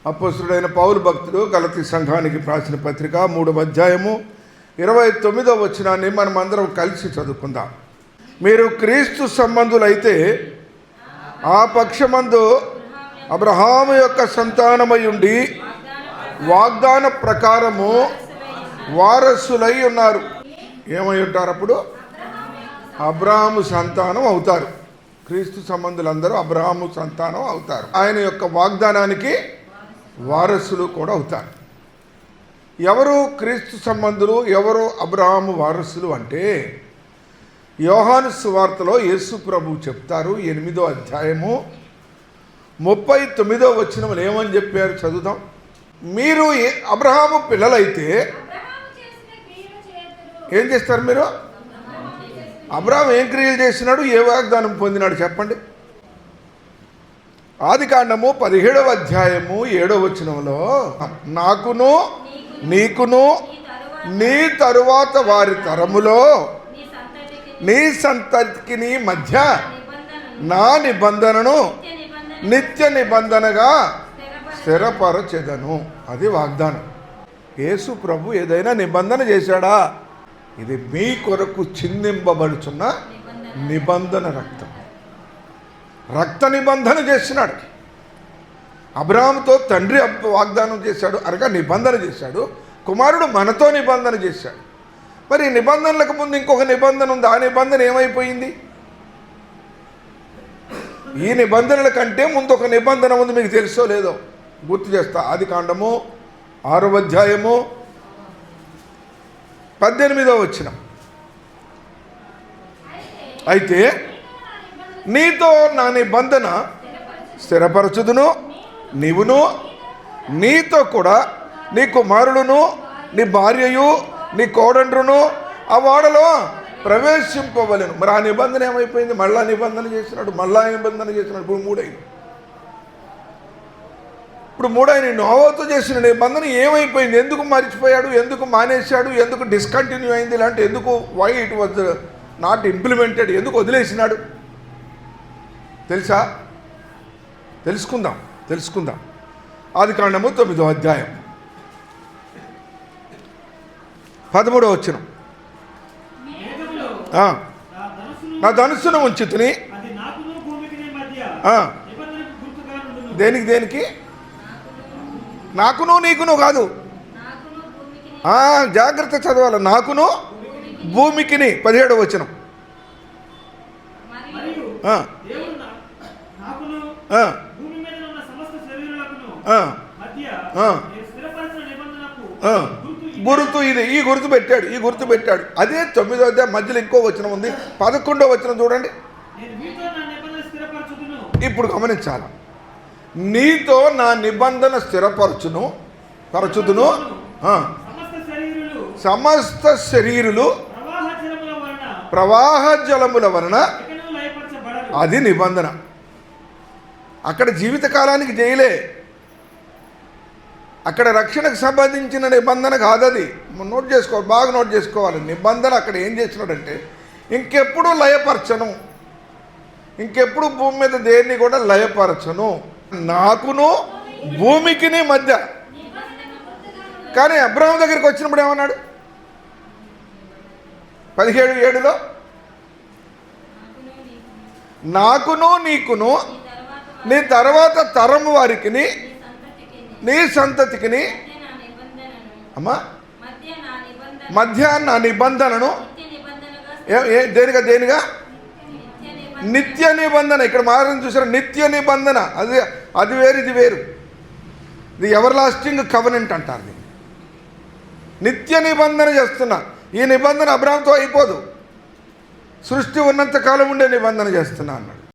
అపోస్తలుడైన పౌలు భక్తుడు గలతీ సంఘానికి రాసిన పత్రిక 3వ అధ్యాయము 29వ వచనాన్ని మనం అందరం కలిసి చదువుకుందాం. మీరు క్రీస్తు సంబంధులైతే ఆ పక్షమందు అబ్రహాము యొక్క సంతానమై ఉండి వాగ్దాన ప్రకారము వారసులై ఉన్నారు. ఏమై ఉంటారు? అప్పుడు అబ్రహాము సంతానం అవుతారు. క్రీస్తు సంబంధులందరూ అబ్రహాము సంతానం అవుతారు. ఆయన యొక్క వాగ్దానానికి వారసులు కూడా అవుతారు. ఎవరు క్రీస్తు సంబంధులు, ఎవరు అబ్రహాము వారసులు అంటే యోహాను సువార్తలో యేసు ప్రభువు చెప్తారు. 8వ అధ్యాయము 39వ వచనములు ఏమని చెప్పారు? చదువుదాం. మీరు అబ్రహాము పిల్లలైతే ఏం చేస్తారు? మీరు అబ్రహాము ఏం క్రియలు చేసినాడు, ఏ వాగ్దానం పొందినాడు చెప్పండి. ఆదికాండము 17వ అధ్యాయము 7వ వచనంలో నాకును నీకును నీ తరువాత వారి తరములో నీ సంతతికి మధ్య నా నిబంధనను నిత్య నిబంధనగా స్థిరపరచెదను. అది వాగ్దానం. యేసు ప్రభు ఏదైనా నిబంధన చేశాడా? ఇది మీ కొరకు చిందింపబడుచున్న నిబంధన రక్తం. రక్త నిబంధన చేసినాడు. అబ్రహాముతో తండ్రి వాగ్దానం చేశాడు, అనగా నిబంధన చేశాడు. కుమారుడు మనతో నిబంధన చేశాడు. మరి నిబంధనలకు ముందు ఇంకొక నిబంధన ఉంది. ఆ నిబంధన ఏమైపోయింది? ఈ నిబంధనల కంటే ముందు ఒక నిబంధన ఉంది. మీకు తెలుసో లేదో గుర్తు చేస్తా. ఆదికాండము 6వ అధ్యాయము 18వ వచనం. అయితే నీతో నా నిబంధన స్థిరపరచుదును, నీవును నీతో కూడా నీ కుమారుడును నీ భార్యయు నీ కోడండ్రును ఆ వాడలో ప్రవేశింపవలెను. మరి ఆ నిబంధన ఏమైపోయింది? మళ్ళా నిబంధన చేసినాడు. ఇప్పుడు మూడైంది. ఇప్పుడు మూడైన నోవాతో చేసిన నిబంధన ఏమైపోయింది? ఎందుకు మర్చిపోయాడు? ఎందుకు మానేశాడు? ఎందుకు డిస్కంటిన్యూ అయింది? ఇలాంటి ఎందుకు why it was not implemented? ఎందుకు వదిలేసినాడు? తెలుసా? తెలుసుకుందాం. ఆదికాండము 9వ అధ్యాయం 13వ వచనం. నా ధనుస్సును ఉంచుతుని. దేనికి? నాకును నీకును కాదు, జాగ్రత్త చదవాలి. నాకును భూమికిని. 17వ వచనం. గుర్తు ఇది. ఈ గుర్తు పెట్టాడు. అదే 9వ అధ్యాయం మధ్యలో ఇంకో వచనం ఉంది. 11వ వచనం చూడండి. ఇప్పుడు గమనించాలి. నీతో నా నిబంధన స్థిరపరచుదును, సమస్త శరీరులు ప్రవాహ జలముల వలన. అది నిబంధన. అక్కడ జీవితకాలానికి చేయలే. అక్కడ రక్షణకు సంబంధించిన నిబంధన కాదది. బాగా నోట్ చేసుకోవాలి. నిబంధన అక్కడ ఏం చేసినాడంటే ఇంకెప్పుడు లయపరచను, ఇంకెప్పుడు భూమి మీద దేన్ని కూడా లయపరచను, నాకును భూమికిని మధ్య. కానీ అబ్రహాము దగ్గరికి వచ్చినప్పుడు ఏమన్నాడు? 17:7లో నాకును నీకును నీ తర్వాత తరం వారికి నీ సంతతికి అమ్మా మధ్య నా నిబంధనను. దేనిగా? నిత్య నిబంధన. ఇక్కడ మారని చూసారా? నిత్య నిబంధన. అది వేరు, ఇది వేరు. ఇది ఎవర్ లాస్టింగ్ కవెనెంట్ అంటారు. నిత్య నిబంధన చేస్తున్నా. ఈ నిబంధన అబ్రహాముతో అయిపోదు. సృష్టి ఉన్నంత కాలం ఉండే నిబంధన చేస్తున్నా అన్నాడు.